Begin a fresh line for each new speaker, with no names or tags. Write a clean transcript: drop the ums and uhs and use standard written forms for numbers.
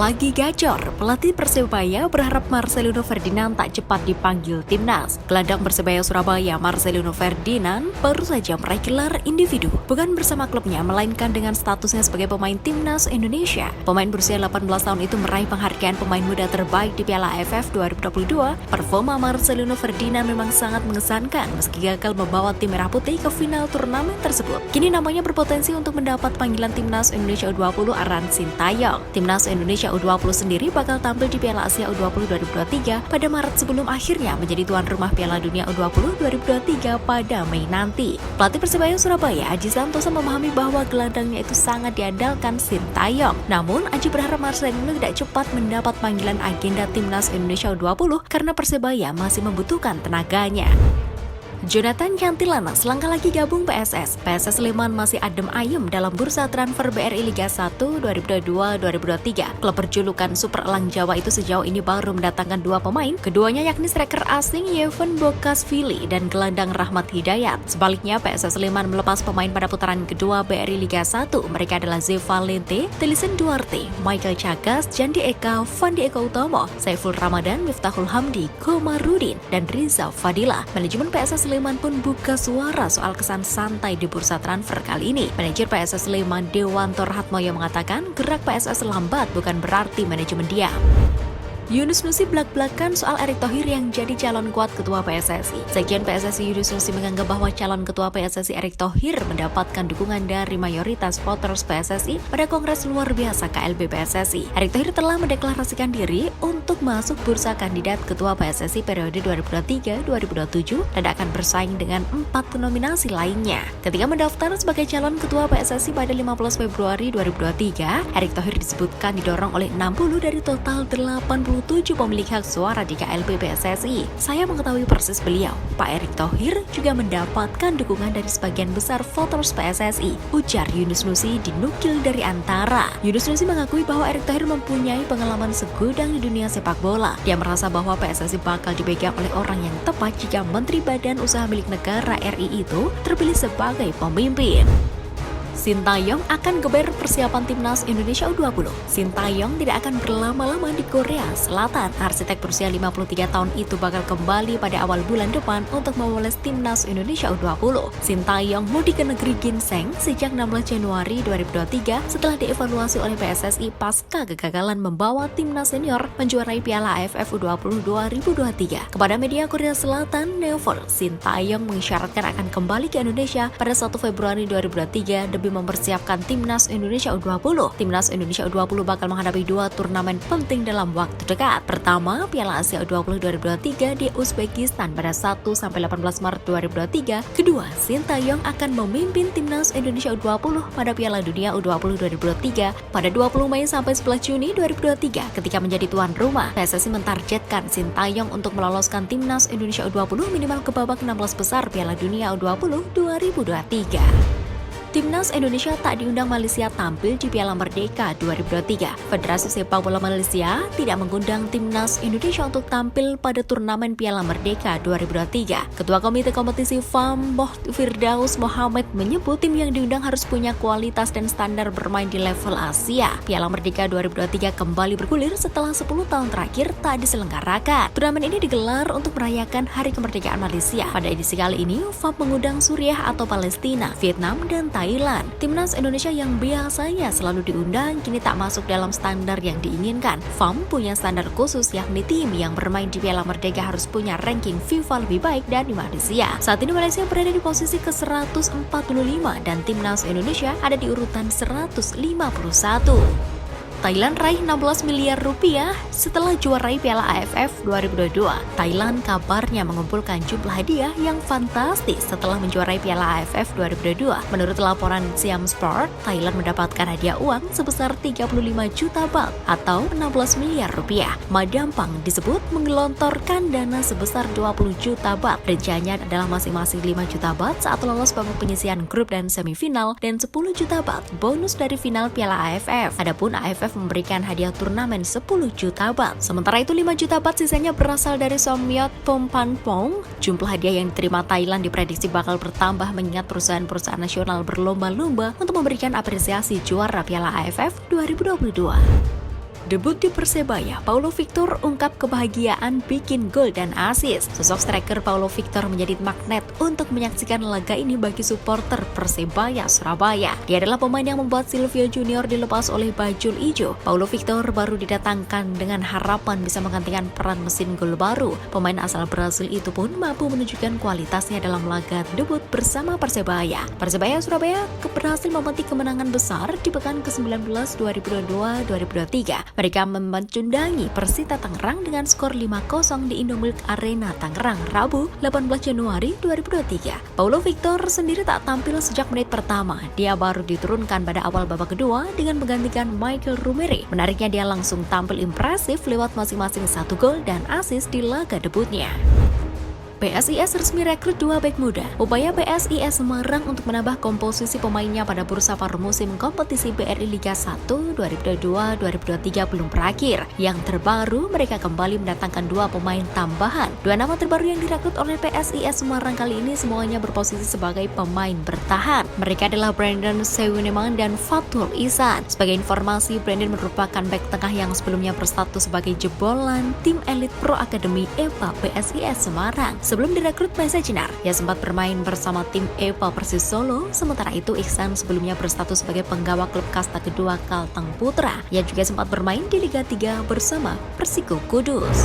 Lagi gacor, pelatih Persebaya berharap Marcelino Ferdinand tak cepat dipanggil timnas. Gelandang Persebaya Surabaya Marcelino Ferdinand baru saja meraih gelar individu, bukan bersama klubnya, melainkan dengan statusnya sebagai pemain timnas Indonesia. Pemain berusia 18 tahun itu meraih penghargaan pemain muda terbaik di Piala AFF 2022. Performa Marcelino Ferdinand memang sangat mengesankan meski gagal membawa tim Merah Putih ke final turnamen tersebut. Kini namanya berpotensi untuk mendapat panggilan timnas Indonesia U20 arahan Sintayong. Timnas Indonesia U20 sendiri bakal tampil di Piala Asia U20 2023 pada Maret sebelum akhirnya menjadi tuan rumah Piala Dunia U20 2023 pada Mei nanti. Pelatih Persebaya Surabaya Aji Santoso memahami bahwa gelandangnya itu sangat diandalkan Sintayong. Namun Aji berharap Marcelino tidak cepat mendapat panggilan agenda timnas Indonesia U20 karena Persebaya masih membutuhkan tenaganya. Jonathan Cantilana selangkah lagi gabung PSS. PSS Sleman masih adem ayem dalam bursa transfer BRI Liga 1 2022-2023. Klub berjulukan Super Elang Jawa itu sejauh ini baru mendatangkan dua pemain, keduanya yakni striker asing Yevan Bokashvili dan gelandang Rahmat Hidayat. Sebaliknya, PSS Sleman melepas pemain pada putaran kedua BRI Liga 1. Mereka adalah Ze Valente, Telisen Duarte, Michael Chagas, Jandi Eka, Fandi Eka Utomo, Saiful Ramadan, Miftahul Hamdi, Komarudin, dan Riza Fadila. Manajemen PSS Sleman pun buka suara soal kesan santai di bursa transfer kali ini. Manajer PSS Sleman Dewanto Ratmoyo mengatakan gerak PSS lambat bukan berarti manajemen diam. Yunus Nusi belak-belakan soal Erick Thohir yang jadi calon kuat ketua PSSI. Sekjen PSSI Yunus Nusi menganggap bahwa calon ketua PSSI Erick Thohir mendapatkan dukungan dari mayoritas voters PSSI pada Kongres Luar Biasa KLB PSSI. Erick Thohir telah mendeklarasikan diri untuk masuk bursa kandidat ketua PSSI periode 2023-2027 dan akan bersaing dengan 4 nominasi lainnya. Ketika mendaftar sebagai calon ketua PSSI pada 15 Februari 2023, Erick Thohir disebutkan didorong oleh 60 dari total 87 pemilik hak suara di KLB PSSI. Saya mengetahui persis beliau. Pak Erick Thohir juga mendapatkan dukungan dari sebagian besar voters PSSI, ujar Yunus Nusi dinukil dari Antara. Yunus Nusi mengakui bahwa Erick Thohir mempunyai pengalaman segudang di dunia sepak bola. Dia merasa bahwa PSSI bakal dipegang oleh orang yang tepat jika Menteri Badan Usaha Milik Negara RI itu terpilih sebagai pemimpin. Sintayong akan geber persiapan timnas Indonesia U20. Sintayong tidak akan berlama-lama di Korea Selatan. Arsitek berusia 53 tahun itu bakal kembali pada awal bulan depan untuk memoles timnas Indonesia U20. Sintayong mudik ke negeri Ginseng sejak 16 Januari 2023 setelah dievaluasi oleh PSSI pasca kegagalan membawa timnas senior menjuarai Piala AFF U20 2023. Kepada media Korea Selatan, Neovol, Sintayong mengisyaratkan akan kembali ke Indonesia pada 1 Februari 2023 demi mempersiapkan timnas Indonesia U20. Timnas Indonesia U20 bakal menghadapi dua turnamen penting dalam waktu dekat. Pertama, Piala Asia U20 2023 di Uzbekistan pada 1-18 Maret 2023. Kedua, Sintayong akan memimpin timnas Indonesia U20 pada Piala Dunia U20 2023 pada 20 Mei sampai 11 Juni 2023 ketika menjadi tuan rumah. PSSI mentargetkan Sintayong untuk meloloskan timnas Indonesia U20 minimal ke babak 16 besar Piala Dunia U20 2023. Timnas Indonesia tak diundang Malaysia tampil di Piala Merdeka 2023. Federasi Sepak Bola Malaysia tidak mengundang Timnas Indonesia untuk tampil pada turnamen Piala Merdeka 2023. Ketua Komite Kompetisi FAM Firdaus Mohammed menyebut tim yang diundang harus punya kualitas dan standar bermain di level Asia. Piala Merdeka 2023 kembali bergulir setelah 10 tahun terakhir tak diselenggarakan. Turnamen ini digelar untuk merayakan Hari Kemerdekaan Malaysia. Pada edisi kali ini, FAM mengundang Suriah atau Palestina, Vietnam, dan Thailand. Timnas Indonesia yang biasanya selalu diundang kini tak masuk dalam standar yang diinginkan. FAM punya standar khusus yakni tim yang bermain di Piala Merdeka harus punya ranking FIFA lebih baik dari Malaysia. Saat ini Malaysia berada di posisi ke-145 dan Timnas Indonesia ada di urutan 151. Thailand raih 16 miliar rupiah setelah juarai Piala AFF 2022. Thailand kabarnya mengumpulkan jumlah hadiah yang fantastis setelah menjuarai Piala AFF 2022. Menurut laporan Siam Sport, Thailand mendapatkan hadiah uang sebesar 35 juta baht atau 16 miliar rupiah. Madampang disebut menggelontorkan dana sebesar 20 juta baht. Rencanya adalah masing-masing 5 juta baht saat lolos babak penyisihan grup dan semifinal dan 10 juta baht bonus dari final Piala AFF. Adapun AFF memberikan hadiah turnamen 10 juta baht. Sementara itu 5 juta baht sisanya berasal dari Somyot Pompanpong. Jumlah hadiah yang diterima Thailand diprediksi bakal bertambah mengingat perusahaan-perusahaan nasional berlomba-lomba untuk memberikan apresiasi juara Piala AFF 2022. Debut di Persebaya, Paulo Victor ungkap kebahagiaan bikin gol dan assist. Sosok striker Paulo Victor menjadi magnet untuk menyaksikan laga ini bagi supporter Persebaya Surabaya. Dia adalah pemain yang membuat Silvio Junior dilepas oleh Bajul Ijo. Paulo Victor baru didatangkan dengan harapan bisa menggantikan peran mesin gol baru. Pemain asal Brasil itu pun mampu menunjukkan kualitasnya dalam laga debut bersama Persebaya. Persebaya Surabaya berhasil memetik kemenangan besar di pekan ke-19 2022-2023. Mereka mencundangi Persita Tangerang dengan skor 5-0 di Indomilk Arena Tangerang, Rabu 18 Januari 2023. Paulo Victor sendiri tak tampil sejak menit pertama. Dia baru diturunkan pada awal babak kedua dengan menggantikan Michael Rumere. Menariknya dia langsung tampil impresif lewat masing-masing 1 gol dan assist di laga debutnya. PSIS resmi rekrut 2 bek muda. Upaya PSIS Semarang untuk menambah komposisi pemainnya pada bursa paruh musim kompetisi BRI Liga 1 2022-2023 belum berakhir. Yang terbaru, mereka kembali mendatangkan 2 pemain tambahan. 2 nama terbaru yang direkrut oleh PSIS Semarang kali ini semuanya berposisi sebagai pemain bertahan. Mereka adalah Brandon Sewuneman dan Fatul Ihsan. Sebagai informasi, Brandon merupakan bek tengah yang sebelumnya berstatus sebagai jebolan tim elit Pro Academy EPA PSIS Semarang. Sebelum direkrut Maesa Jenar, ia sempat bermain bersama tim EPA Persis Solo. Sementara itu, Ihsan sebelumnya berstatus sebagai penggawa klub kasta kedua Kalteng Putra. Ia juga sempat bermain di Liga 3 bersama Persiko Kudus.